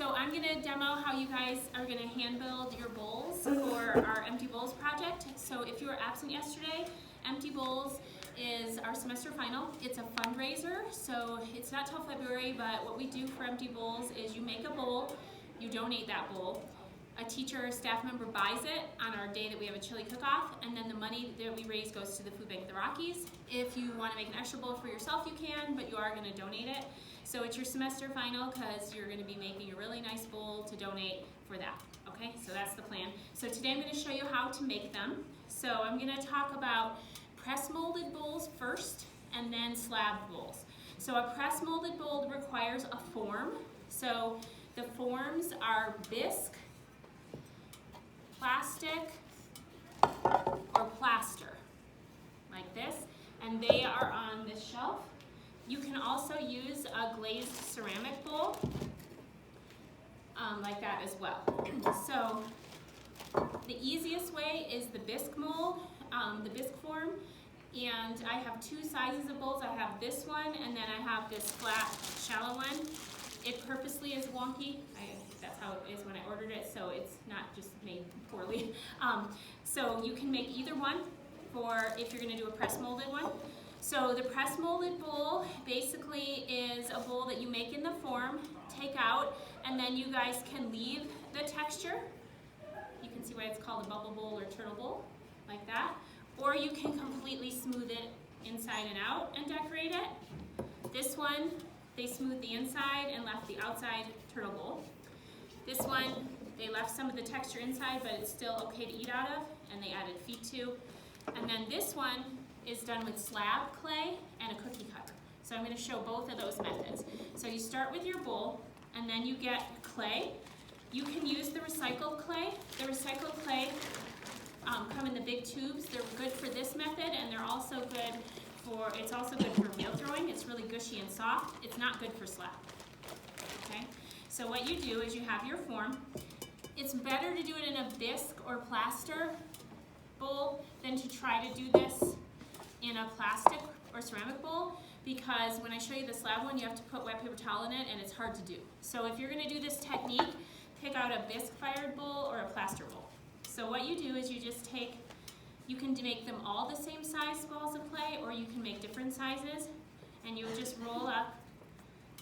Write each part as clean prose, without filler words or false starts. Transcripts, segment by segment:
So I'm going to demo how you guys are going to hand build your bowls for our Empty Bowls project. So if you were absent yesterday, Empty Bowls is our semester final. It's a fundraiser, so it's not till February, but what we do for Empty Bowls is you make a bowl, you donate that bowl. A teacher or staff member buys it on our day that we have a chili cook-off, and then the money that we raise goes to the Food Bank of the Rockies. If you want to make an extra bowl for yourself, you can, but you are going to donate it. So it's your semester final because you're going to be making a really nice bowl to donate for that. Okay, so that's the plan. So today I'm going to show you how to make them. So I'm going to talk about press molded bowls first and then slab bowls. So a press molded bowl requires a form. So the forms are bisque, plastic, or plaster, like this, and they are on this shelf. You can also use a glazed ceramic bowl, like that as well. So the easiest way is the bisque mold, the bisque form, and I have two sizes of bowls. I have this one, and then I have this flat, shallow one. It purposely is wonky. That's how it is when I ordered it, so it's not just made poorly. So you can make either one for if you're going to do a press molded one. So the press molded bowl basically is a bowl that you make in the form, take out, and then you guys can leave the texture. You can see why it's called a bubble bowl or turtle bowl, like that. Or you can completely smooth it inside and out and decorate it. This one, they smoothed the inside and left the outside turtle bowl. This one, they left some of the texture inside, but it's still okay to eat out of, and they added feet to. And then this one is done with slab clay and a cookie cutter. So I'm going to show both of those methods. So you start with your bowl, and then you get clay. You can use the recycled clay. The recycled clay come in the big tubes. They're good for this method, and they're also good for, it's also good for meal throwing. It's really gushy and soft. It's not good for slab. Okay? So what you do is you have your form. It's better to do it in a bisque or plaster bowl than to try to do this in a plastic or ceramic bowl, because when I show you the slab one, you have to put wet paper towel in it, and it's hard to do. So if you're going to do this technique, pick out a bisque fired bowl or a plaster bowl. So what you do is you just take, you can make them all the same size balls of clay, or you can make different sizes, and you just roll up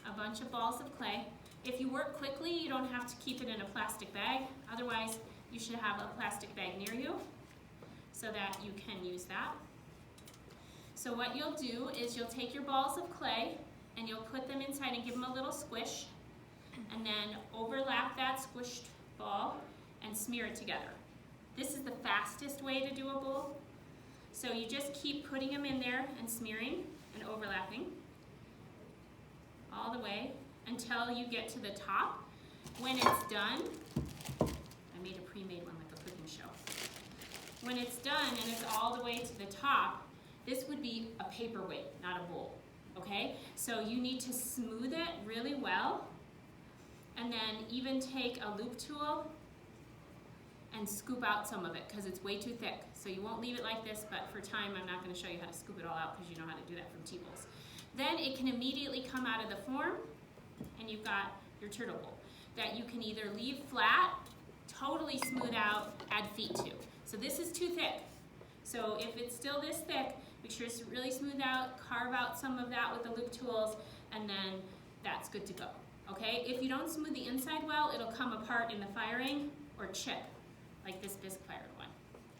a bunch of balls of clay. If you work quickly, you don't have to keep it in a plastic bag. Otherwise, you should have a plastic bag near you so that you can use that. So what you'll do is you'll take your balls of clay and you'll put them inside and give them a little squish, and then overlap that squished ball and smear it together. This is the fastest way to do a bowl. So you just keep putting them in there and smearing and overlapping all the way until you get to the top. When it's done, I made a pre-made one like a cooking show. When it's done and it's all the way to the top, this would be a paperweight, not a bowl, okay? So you need to smooth it really well, and then even take a loop tool and scoop out some of it because it's way too thick. So you won't leave it like this, but for time I'm not going to show you how to scoop it all out because you know how to do that from T-bowls. Then it can immediately come out of the form, and you've got your turtle bowl that you can either leave flat, totally smooth out, add feet to. So this is too thick. So if it's still this thick, make sure it's really smooth out, carve out some of that with the loop tools, and then that's good to go. Okay? If you don't smooth the inside well, it'll come apart in the firing or chip, like this bisque fired one.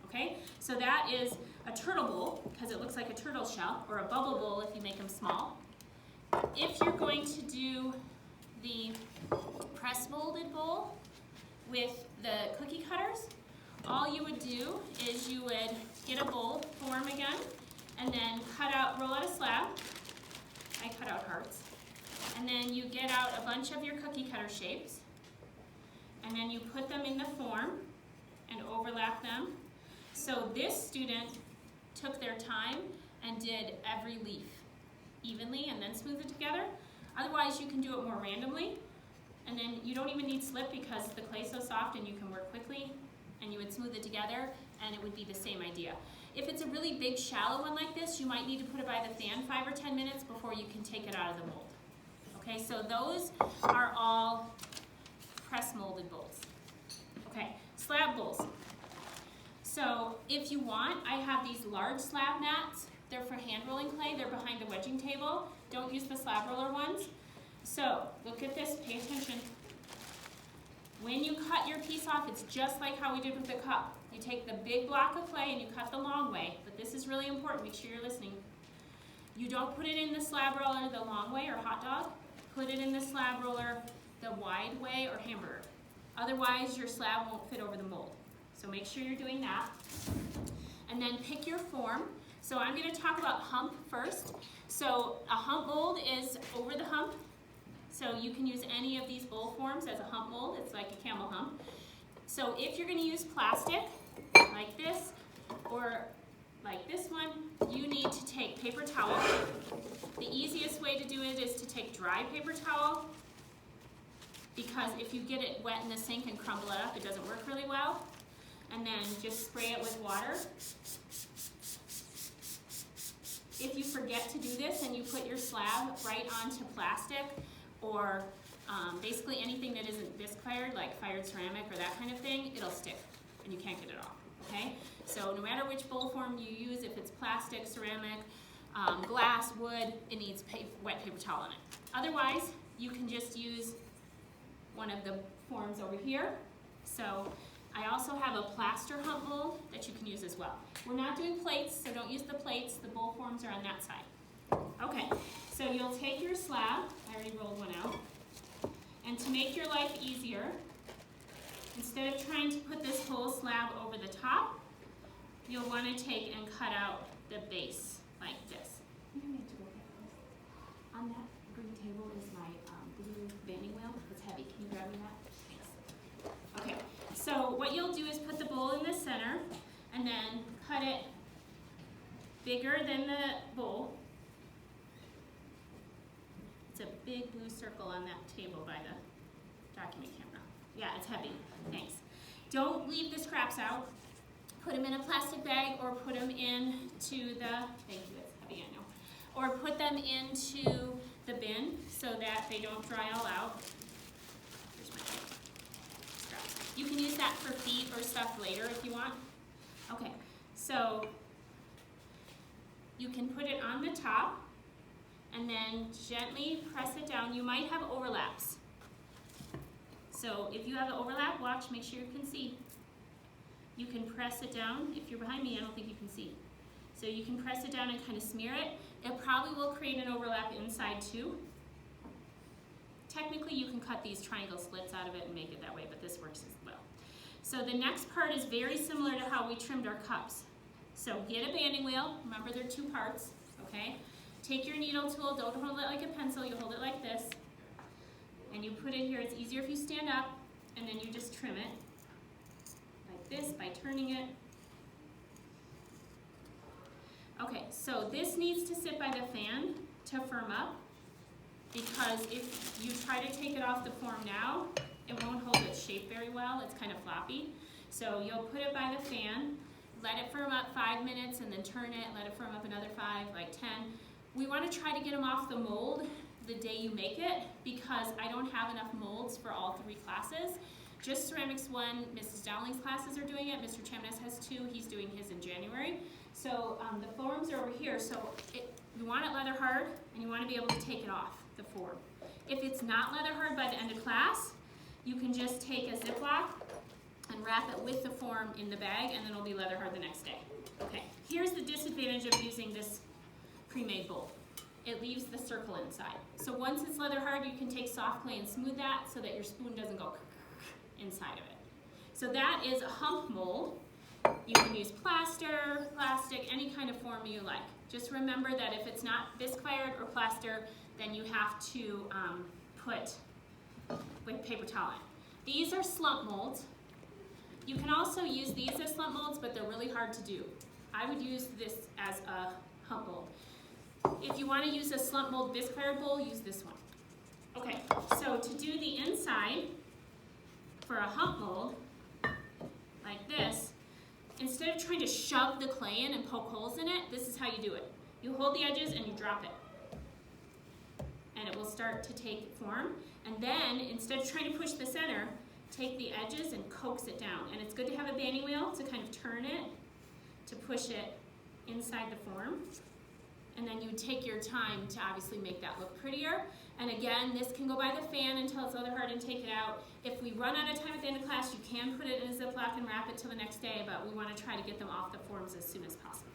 Okay? So that is a turtle bowl, because it looks like a turtle shell, or a bubble bowl if you make them small. If you're going to do the press molded bowl with the cookie cutters, all you would do is you would get a bowl form again, and then roll out a slab. I cut out hearts. And then you get out a bunch of your cookie cutter shapes, and then you put them in the form and overlap them. So this student took their time and did every leaf evenly and then smoothed it together. Otherwise, you can do it more randomly, and then you don't even need slip because the clay's so soft and you can work quickly, and you would smooth it together and it would be the same idea. If it's a really big shallow one like this, you might need to put it by the fan 5 or 10 minutes before you can take it out of the mold. Okay, so those are all If you want, I have these large slab mats. They're for hand rolling clay. They're behind the wedging table. Don't use the slab roller ones. So look at this, pay attention. When you cut your piece off, it's just like how we did with the cup. You take the big block of clay and you cut the long way, but this is really important, make sure you're listening. You don't put it in the slab roller the long way or hot dog. Put it in the slab roller the wide way or hamburger. Otherwise, your slab won't fit over the mold. So make sure you're doing that. And then pick your form. So I'm going to talk about hump first. So a hump mold is over the hump. So you can use any of these bowl forms as a hump mold. It's like a camel hump. So if you're going to use plastic, like this, or like this one, you need to take paper towel. The easiest way to do it is to take dry paper towel, because if you get it wet in the sink and crumble it up, it doesn't work really well. And then just spray it with water. If you forget to do this and you put your slab right onto plastic, or basically anything that isn't bisque fired, like fired ceramic or that kind of thing, it'll stick and you can't get it off, okay? So no matter which bowl form you use, if it's plastic, ceramic, glass, wood, it needs wet paper towel on it. Otherwise, you can just use one of the forms over here. So I also have a plaster hump mold that you can use as well. We're not doing plates, so don't use the plates. The bowl forms are on that side. Okay, so you'll take your slab, I already rolled one out, and to make your life easier, instead of trying to put this whole slab over the top, you'll want to take and cut out the base like this. On that green table is my blue banding wheel. It's heavy. Can you grab me that? Thanks. Okay, so what you'll do is put the bowl in the center and then cut it bigger than the bowl. It's a big blue circle on that table by the document camera. Yeah, it's heavy. Thanks. Don't leave the scraps out. Put them in a plastic bag or put them into the, thank you, it's heavy, I know. Or put them into the bin so that they don't dry all out. Here's my scraps. You can use that for feet or stuff later if you want. Okay, so you can put it on the top and then gently press it down. You might have overlaps. So if you have an overlap, watch, make sure you can see. You can press it down. If you're behind me, I don't think you can see. So you can press it down and kind of smear it. It probably will create an overlap inside too. Technically, you can cut these triangle slits out of it and make it that way, but this works as well. So the next part is very similar to how we trimmed our cups. So get a banding wheel. Remember, there are two parts, okay? Take your needle tool. Don't hold it like a pencil. You hold it like this. And you put it here. It's easier if you stand up, and then you just trim it like this by turning it. Okay, so this needs to sit by the fan to firm up, because if you try to take it off the form now, it won't hold its shape very well. It's kind of floppy. So you'll put it by the fan, let it firm up 5 minutes, and then turn it, let it firm up another 5, like 10. We want to try to get them off the mold the day you make it, because I don't have enough molds for all 3 classes. Just Ceramics 1, Mrs. Dowling's classes are doing it. Mr. Chamness has 2. He's doing his in January. So the forms are over here. So you want it leather hard, and you want to be able to take it off the form. If it's not leather hard by the end of class, you can just take a Ziploc and wrap it with the form in the bag, and then it'll be leather hard the next day. Okay, here's the disadvantage of using this pre-made bowl. It leaves the circle inside. So once it's leather hard, you can take soft clay and smooth that so that your spoon doesn't go inside of it. So that is a hump mold. You can use plaster, plastic, any kind of form you like. Just remember that if it's not bisque fired or plaster, then you have to put with paper towel in. These are slump molds. You can also use these as slump molds, but they're really hard to do. I would use this as a hump mold. If you want to use a slump mold bisque fired bowl, use this one. Okay, so to do the inside for a hump mold, like this, instead of trying to shove the clay in and poke holes in it, this is how you do it. You hold the edges and you drop it. And it will start to take form. And then, instead of trying to push the center, take the edges and coax it down. And it's good to have a banding wheel to kind of turn it. push it inside the form. And then you take your time to obviously make that look prettier. And again, this can go by the fan until it's leather hard and take it out. If we run out of time at the end of class, you can put it in a Ziploc and wrap it till the next day, but we want to try to get them off the forms as soon as possible.